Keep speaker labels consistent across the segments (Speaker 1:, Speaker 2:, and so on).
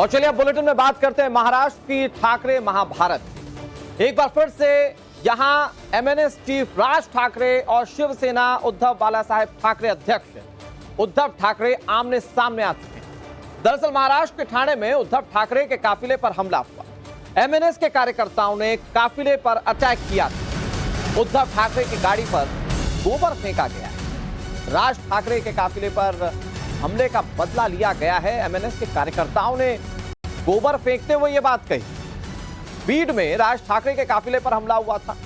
Speaker 1: और चलिए अब बुलेटिन में बात करते हैं महाराष्ट्र की ठाकरे महाभारत। एक बार फिर से यहां एमएनएस चीफ राज ठाकरे और शिवसेना उद्धव बालासाहेब ठाकरे अध्यक्ष उद्धव ठाकरे आमने सामने आ चुके हैं। दरअसल महाराष्ट्र के ठाणे में उद्धव ठाकरे के काफिले पर हमला हुआ। एमएनएस के कार्यकर्ताओं ने काफिले पर अटैक किया था। उद्धव ठाकरे की गाड़ी पर गोबर फेंका गया। राज ठाकरे के काफिले पर हमले का बदला लिया गया है। एमएनएस के कार्यकर्ताओं ने गोबर फेंकते हुए यह बात कही। बीड में राज ठाकरे के काफिले पर हमला हुआ था।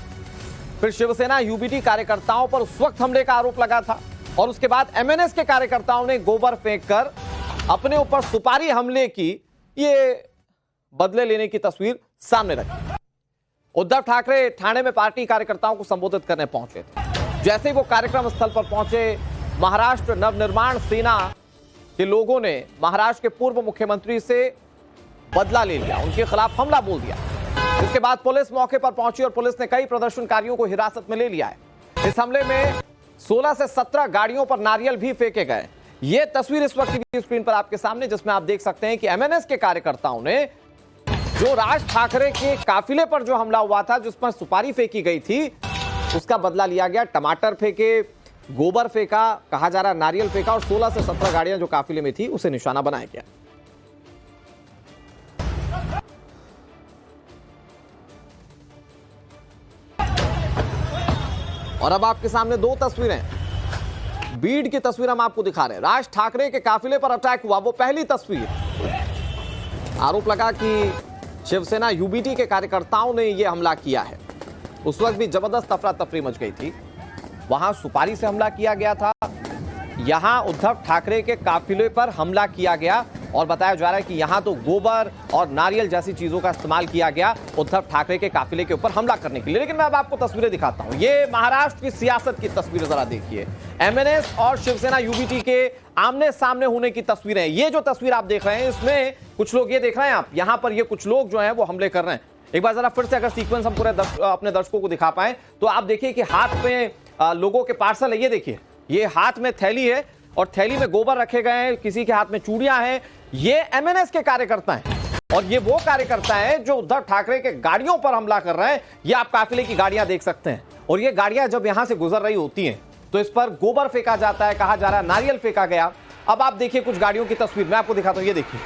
Speaker 1: फिर शिवसेना यूबीटी कार्यकर्ताओं पर उस वक्त हमले का आरोप लगा था और उसके बाद एमएनएस के कार्यकर्ताओं ने गोबर फेंककर अपने ऊपर सुपारी हमले की ये बदले लेने की तस्वीर सामने रखी। उद्धव ठाकरे ठाणे में पार्टी कार्यकर्ताओं को संबोधित करने पहुंचे थे। जैसे ही वो कार्यक्रम स्थल पर पहुंचे, महाराष्ट्र नवनिर्माण सेना के लोगों ने महाराष्ट्र के पूर्व मुख्यमंत्री से बदला ले लिया, उनके खिलाफ हमला बोल दिया। इसके बाद पुलिस मौके पर पहुंची और पुलिस ने कई प्रदर्शनकारियों को हिरासत में ले लिया है। इस हमले में 16 से 17 गाड़ियों पर नारियल भी फेंके गए। यह तस्वीर इस वक्त टीवी स्क्रीन पर आपके सामने, जिसमें आप देख सकते हैं कि एमएनएस के कार्यकर्ताओं ने जो राज ठाकरे के काफिले पर जो हमला हुआ था, जिस पर सुपारी फेंकी गई थी, उसका बदला लिया गया। टमाटर फेंके, गोबर फेंका, कहा जा रहा नारियल फेंका और 16 से 17 गाड़ियां जो काफिले में थी उसे निशाना बनाया गया। और अब आपके सामने दो तस्वीरें, बीड की तस्वीर हम आपको दिखा रहे हैं। राज ठाकरे के काफिले पर अटैक हुआ, वो पहली तस्वीर। आरोप लगा कि शिवसेना यूबीटी के कार्यकर्ताओं ने यह हमला किया है। उस वक्त भी जबरदस्त अफरा तफरी मच गई थी। वहां सुपारी से हमला किया गया था, यहां उद्धव ठाकरे के काफिले पर हमला किया गया और बताया जा रहा है कि यहां तो गोबर और नारियल जैसी चीजों का इस्तेमाल किया गया उद्धव ठाकरे के काफिले के ऊपर हमला करने के लिए। लेकिन मैं अब आपको तस्वीरें दिखाता हूं। ये महाराष्ट्र की सियासत की तस्वीरें जरा देखिए। एमएनएस और शिवसेना यूबीटी के आमने सामने होने की तस्वीरें। ये जो तस्वीर आप देख रहे हैं, इसमें कुछ लोग, ये देख रहे हैं आप, यहां पर ये कुछ लोग जो हैं वो हमले कर रहे हैं। एक बार जरा फिर से अगर सीक्वेंस हम पूरे अपने दर्शकों को दिखा पाए तो आप देखिए कि हाथ में लोगों के पार्सल है। ये देखिए, ये हाथ में थैली है और थैली में गोबर रखे गए हैं, किसी के हाथ में चूड़ियां हैं। ये एमएनएस के कार्यकर्ता हैं और ये वो कार्यकर्ता हैं जो उद्धव ठाकरे के गाड़ियों पर हमला कर रहे हैं। ये आप काफिले की गाड़ियां देख सकते हैं और ये गाड़ियां जब यहां से गुजर रही होती हैं तो इस पर गोबर फेंका जाता है, कहा जा रहा है नारियल फेंका गया। अब आप देखिए कुछ गाड़ियों की तस्वीर मैं आपको दिखाता हूं। ये देखिए,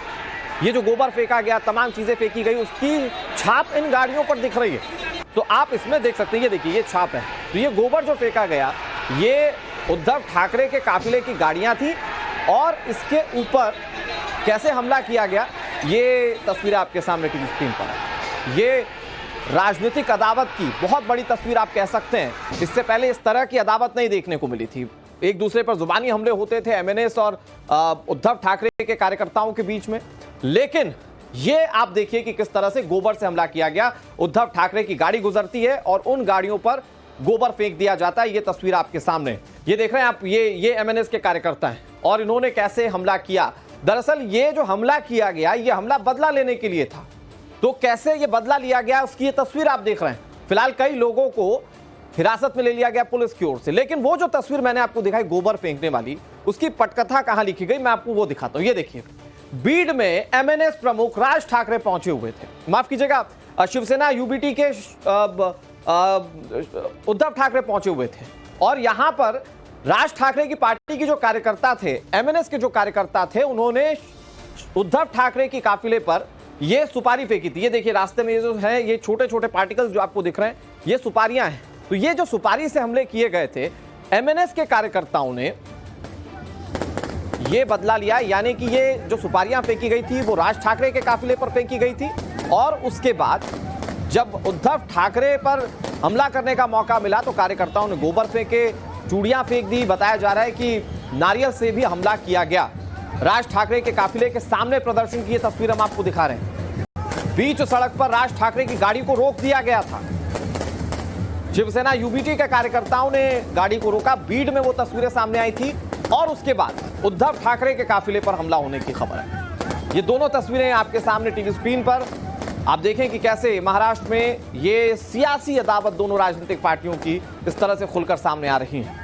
Speaker 1: ये जो गोबर फेंका गया, तमाम चीजें फेंकी गई, उसकी छाप इन गाड़ियों पर दिख रही है। तो आप इसमें देख सकते हैं, ये देखिए, ये छाप है। तो ये गोबर जो फेंका गया, ये उद्धव ठाकरे के काफिले की गाड़ियां थी और इसके ऊपर कैसे हमला किया गया, ये तस्वीर आपके सामने टीवी स्क्रीन पर है। ये राजनीतिक अदावत की बहुत बड़ी तस्वीर आप कह सकते हैं। इससे पहले इस तरह की अदावत नहीं देखने को मिली थी। एक दूसरे पर जुबानी हमले होते थे एमएनएस और उद्धव ठाकरे के कार्यकर्ताओं के बीच में, लेकिन ये आप देखिए कि किस तरह से गोबर से हमला किया गया। उद्धव ठाकरे की गाड़ी गुजरती है और उन गाड़ियों पर गोबर फेंक दिया जाता है। ये तस्वीर आपके सामने, ये देख रहे हैं आप, ये एमएनएस के कार्यकर्ता हैं और इन्होंने कैसे हमला किया। दरअसल ये जो हमला किया गया, ये हमला बदला लेने के लिए था। तो कैसे ये बदला लिया गया, उसकी ये तस्वीर आप देख रहे हैं। फिलहाल कई लोगों को हिरासत में ले लिया गया पुलिस की ओर से, लेकिन वो जो तस्वीर मैंने आपको दिखाई गोबर फेंकने वाली, उसकी पटकथा कहां लिखी गई मैं आपको वो दिखाता हूं। ये देखिए, बीड में एमएनएस प्रमुख राज ठाकरे पहुंचे हुए थे। माफ कीजिएगा, शिवसेना यूबीटी के उद्धव ठाकरे पहुंचे हुए थे और यहां पर राज ठाकरे की पार्टी के जो कार्यकर्ता थे, एमएनएस के जो कार्यकर्ता थे, उन्होंने उद्धव ठाकरे की काफिले पर यह सुपारी फेंकी थी। ये देखिए, रास्ते में ये जो है, ये छोटे छोटे पार्टिकल्स जो आपको दिख रहे हैं, ये सुपारियां हैं। तो ये जो सुपारी से हमले किए गए थे, एमएनएस के कार्यकर्ताओं ने ये बदला लिया, यानी कि ये जो सुपारियां फेंकी गई थी वो राज ठाकरे के काफिले पर फेंकी गई थी और उसके बाद जब उद्धव ठाकरे पर हमला करने का मौका मिला तो कार्यकर्ताओं ने गोबर फेंके, चूड़ियां फेंक दी। बताया जा रहा है कि नारियल से भी हमला किया गया। राज ठाकरे के काफिले के सामने प्रदर्शन की ये तस्वीर हम आपको दिखा रहे हैं। बीच सड़क पर राज ठाकरे की गाड़ी को रोक दिया गया था। शिवसेना यूबीटी के कार्यकर्ताओं ने गाड़ी को रोका। बीड में वो तस्वीरें सामने आई थी और उसके बाद उद्धव ठाकरे के काफिले पर हमला होने की खबर है। ये दोनों तस्वीरें आपके सामने टीवी स्क्रीन पर आप देखें कि कैसे महाराष्ट्र में ये सियासी अदावत दोनों राजनीतिक पार्टियों की इस तरह से खुलकर सामने आ रही है।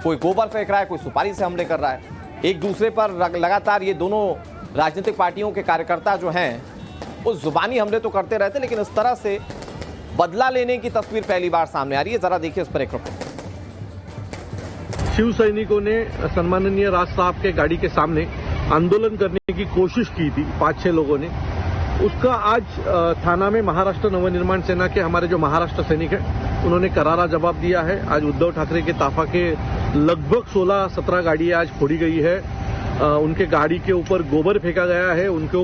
Speaker 1: कोई गोबर फेंक रहा है, कोई सुपारी से हमले कर रहा है। एक दूसरे पर लगातार ये दोनों राजनीतिक पार्टियों के कार्यकर्ता जो हैं वो जुबानी हमले तो करते रहते, लेकिन इस तरह से बदला लेने की तस्वीर पहली बार सामने आ रही है। जरा देखिए इस पर एक रिपोर्ट।
Speaker 2: शिव सैनिकों ने सम्माननीय राज साहब के गाड़ी के सामने आंदोलन करने की कोशिश की थी, 5-6 लोगों ने। उसका आज थाना में महाराष्ट्र नवनिर्माण सेना के हमारे जो महाराष्ट्र सैनिक हैं उन्होंने करारा जवाब दिया है। आज उद्धव ठाकरे के ताफा के लगभग 16-17 गाड़ियां आज फोड़ी गई है। उनके गाड़ी के ऊपर गोबर फेंका गया है, उनके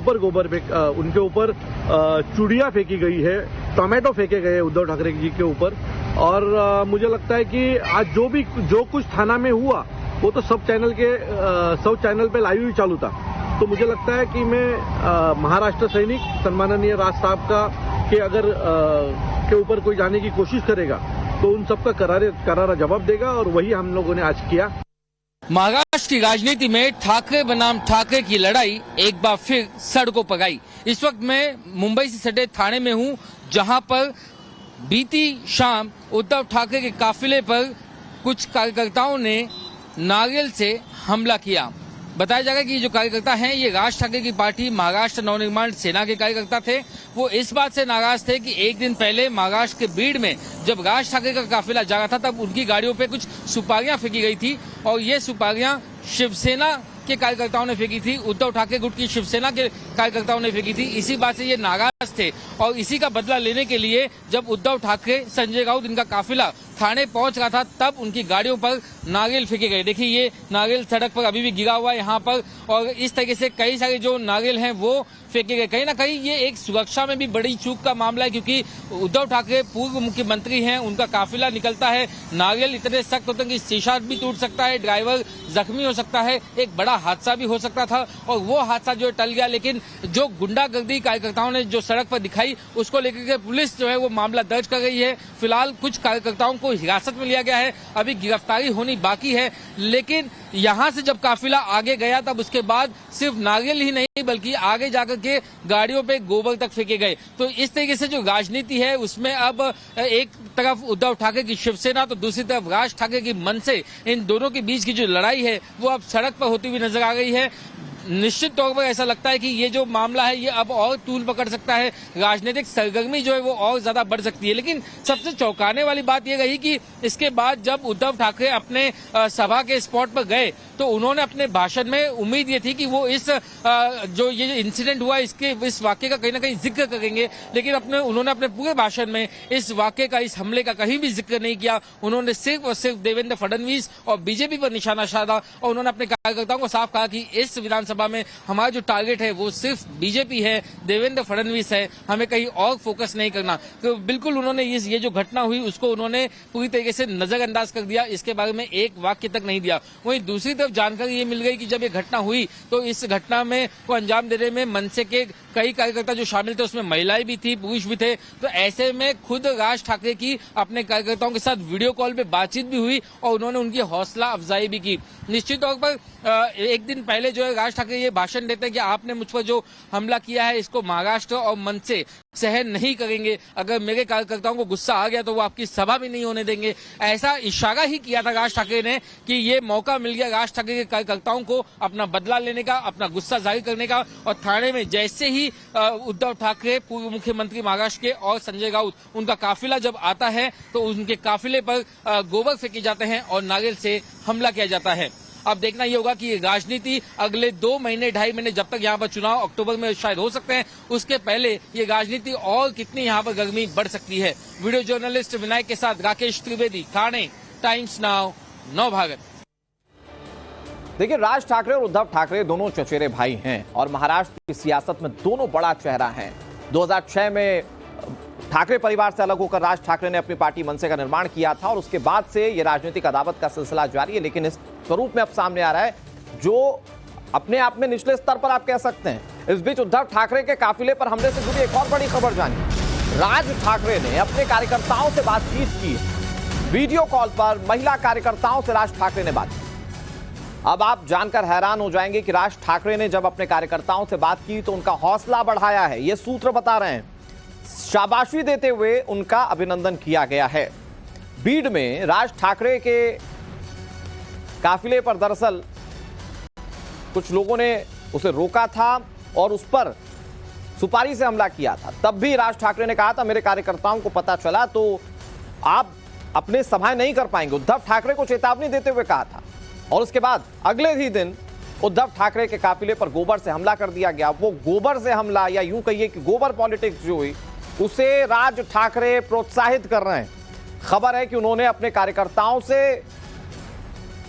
Speaker 2: ऊपर चूड़ियां फेंकी गई है, टोमेटो फेंके गए उद्धव ठाकरे जी के ऊपर। और मुझे लगता है कि आज जो कुछ थाना में हुआ वो तो सब चैनल पे लाइव ही चालू था। तो मुझे लगता है कि मैं महाराष्ट्र सैनिक सम्माननीय राज साहब के ऊपर कोई जाने की कोशिश करेगा तो उन सबका करारा जवाब देगा, और वही हम लोगों ने आज किया।
Speaker 3: महाराष्ट्र की राजनीति में ठाकरे बनाम ठाकरे की लड़ाई एक बार फिर सड़कों पर आई। इस वक्त मैं मुंबई से सटे थाने में हूं, जहां पर बीती शाम उद्धव ठाकरे के काफिले पर कुछ कार्यकर्ताओं ने नारियल से हमला किया। बताया जाएगा कि जो कार्यकर्ता हैं ये राज ठाकरे की पार्टी महाराष्ट्र नवनिर्माण सेना के कार्यकर्ता थे। वो इस बात से नाराज थे कि एक दिन पहले महाराष्ट्र के बीड़ में जब राज ठाकरे का काफिला जा रहा था तब उनकी गाड़ियों पे कुछ सुपारियां फेंकी गई थी, और ये सुपारियां शिवसेना के कार्यकर्ताओं ने फेंकी थी, उद्धव ठाकरे गुट की शिवसेना के कार्यकर्ताओं ने फेंकी थी। इसी बात से ये नाराज थे, और इसी का बदला लेने के लिए जब उद्धव ठाकरे, संजय राउत इनका काफिला थाने पहुंच रहा था तब उनकी गाड़ियों पर नारियल फेंके गए। देखिए ये नारियल सड़क पर अभी भी गिरा हुआ है यहाँ पर, और इस तरीके से कई सारे जो नारियल हैं वो फेंके गए। कहीं ना कहीं ये एक सुरक्षा में भी बड़ी चूक का मामला है, क्योंकि उद्धव ठाकरे पूर्व मुख्यमंत्री हैं, उनका काफिला निकलता है, नारियल इतने सख्त होते हैं कि शीशा भी टूट सकता है, ड्राइवर जख्मी हो सकता है, एक बड़ा हादसा भी हो सकता था, और वो हादसा जो टल गया। लेकिन जो गुंडागर्दी कार्यकर्ताओं ने जो सड़क पर दिखाई उसको लेकर के पुलिस जो है वो मामला दर्ज कर रही है। फिलहाल कुछ कार्यकर्ताओं को हिरासत में लिया गया है, अभी गिरफ्तारी होनी बाकी है। लेकिन यहां से जब काफिला आगे गया तब उसके बाद सिर्फ नारियल ही नहीं बल्कि आगे जाकर के गाड़ियों पे गोबर तक फेंके गए। तो इस तरीके से जो राजनीति है उसमें अब एक तरफ उद्धव ठाकरे की शिवसेना तो दूसरी तरफ राज ठाकरे की मन से, इन दोनों के बीच की जो लड़ाई है वो अब सड़क पर होती हुई नजर आ गई है। निश्चित तौर पर ऐसा लगता है कि ये जो मामला है ये अब और तूल पकड़ सकता है, राजनीतिक सरगर्मी जो है वो और ज्यादा बढ़ सकती है। लेकिन सबसे चौंकाने वाली बात ये रही कि इसके बाद जब उद्धव ठाकरे अपने सभा के स्पॉट पर गए तो उन्होंने अपने भाषण में उम्मीद ये थी कि वो इस जो ये इंसिडेंट हुआ इस वाक्य का कहीं ना कहीं जिक्र करेंगे, लेकिन उन्होंने अपने पूरे भाषण में इस वाक्य का, इस हमले का कहीं भी जिक्र नहीं किया। उन्होंने सिर्फ और सिर्फ देवेंद्र फडणवीस और बीजेपी पर निशाना साधा, और उन्होंने अपने कार्यकर्ताओं को साफ कहा कि इस विधानसभा में हमारा जो टारगेट है वो सिर्फ बीजेपी है, देवेंद्र फडणवीस है, हमें कहीं और फोकस नहीं करना। तो बिल्कुल उन्होंने ये जो घटना हुई उसको उन्होंने पूरी तरीके से नजरअंदाज कर दिया, इसके बारे में एक वाक्य तक नहीं दिया। वहीं दूसरी तरफ जानकारी ये मिल गई कि जब ये घटना हुई तो इस घटना में को अंजाम देने में मनसे के कई कार्यकर्ता जो शामिल थे उसमें महिलाएं भी थी, पुरुष भी थे। तो ऐसे में खुद राज ठाकरे की अपने कार्यकर्ताओं के साथ वीडियो कॉल पे बातचीत भी हुई और उन्होंने उनकी हौसला अफजाई भी की। निश्चित तौर पर एक दिन पहले जो है राज ठाकरे ये भाषण देते हैं कि आपने मुझ पर जो हमला किया है इसको महाराष्ट्र और मनसे सहन नहीं करेंगे, अगर मेरे कार्यकर्ताओं को गुस्सा आ गया तो वो आपकी सभा भी नहीं होने देंगे। ऐसा इशारा ही किया था राज ठाकरे ने कि ये मौका मिल गया राज ठाकरे के कार्यकर्ताओं को अपना बदला लेने का, अपना गुस्सा जाहिर करने का। और थाने में जैसे ही उद्धव ठाकरे पूर्व मुख्यमंत्री महाराष्ट्र के और संजय राउत उनका काफिला जब आता है तो उनके काफिले पर गोबर फेंके जाते हैं और नारियल से हमला किया जाता है। अब देखना ये होगा कि ये राजनीति अगले 2 महीने 2.5 महीने जब तक यहाँ पर चुनाव अक्टूबर में शायद हो सकते हैं, उसके पहले ये राजनीति और कितनी यहाँ पर गर्मी बढ़ सकती है। वीडियो जर्नलिस्ट विनायक के साथ राकेश त्रिवेदी, ठाणे, टाइम्स नाउ, नव भारत।
Speaker 1: देखिए, राज ठाकरे और उद्धव ठाकरे दोनों चचेरे भाई हैं और महाराष्ट्र की सियासत में दोनों बड़ा चेहरा हैं। 2006 में ठाकरे परिवार से अलग होकर राज ठाकरे ने अपनी पार्टी मनसे का निर्माण किया था और उसके बाद से ये राजनीतिक अदावत का सिलसिला जारी है, लेकिन इस स्वरूप में अब सामने आ रहा है जो अपने आप में निचले स्तर पर आप कह सकते हैं। इस बीच उद्धव ठाकरे के काफिले पर हमले से जुड़ी एक और बड़ी खबर जानी। राज ठाकरे ने अपने कार्यकर्ताओं से बातचीत की, वीडियो कॉल पर महिला कार्यकर्ताओं से राज ठाकरे ने बात की। अब आप जानकर हैरान हो जाएंगे कि राज ठाकरे ने जब अपने कार्यकर्ताओं से बात की तो उनका हौसला बढ़ाया है, ये सूत्र बता रहे हैं। शाबाशी देते हुए उनका अभिनंदन किया गया है। बीड में राज ठाकरे के काफिले पर दरअसल कुछ लोगों ने उसे रोका था और उस पर सुपारी से हमला किया था। तब भी राज ठाकरे ने कहा था मेरे कार्यकर्ताओं को पता चला तो आप अपने सभाएं नहीं कर पाएंगे। उद्धव ठाकरे को चेतावनी देते हुए कहा था। और उसके बाद अगले ही दिन उद्धव ठाकरे के काफिले पर गोबर से हमला कर दिया गया। वो गोबर से हमला या यूं कहिए कि गोबर पॉलिटिक्स जो हुई उसे राज ठाकरे प्रोत्साहित कर रहे हैं। खबर है कि उन्होंने अपने कार्यकर्ताओं से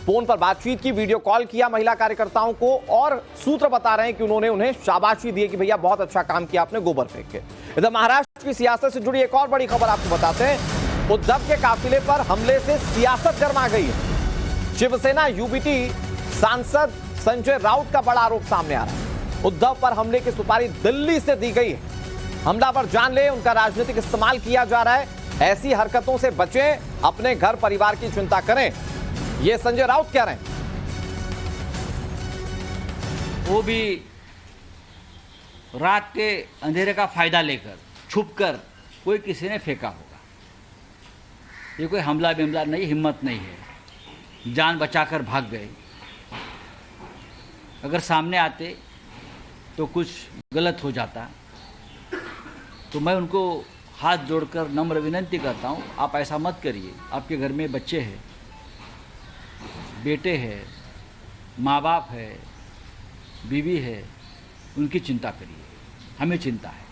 Speaker 1: फोन पर बातचीत की, वीडियो कॉल किया महिला कार्यकर्ताओं को और सूत्र बता रहे हैं कि उन्होंने उन्हें शाबाशी दी कि भैया बहुत अच्छा काम किया आपने गोबर फेंक के। इधर महाराष्ट्र की सियासत से जुड़ी एक और बड़ी खबर आपको बताते हैं। उद्धव के काफिले पर हमले से सियासत गर्मा गई है। शिवसेना यूबीटी सांसद संजय राउत का बड़ा आरोप सामने आ रहा है। उद्धव पर हमले की सुपारी दिल्ली से दी गई है। हमलावर जानलेवा उनका राजनीतिक इस्तेमाल किया जा रहा है। ऐसी हरकतों से बचें, अपने घर परिवार की चिंता करें, ये संजय राउत कह रहे हैं।
Speaker 4: वो भी रात के अंधेरे का फायदा लेकर छुपकर कोई किसी ने फेंका होगा। ये कोई हमला बिमला नहीं, हिम्मत नहीं है, जान बचाकर भाग गए। अगर सामने आते तो कुछ गलत हो जाता। तो मैं उनको हाथ जोड़कर नम्र विनती करता हूँ, आप ऐसा मत करिए। आपके घर में बच्चे हैं, बेटे हैं, माँ बाप है, बीवी है, उनकी चिंता करिए। हमें चिंता है।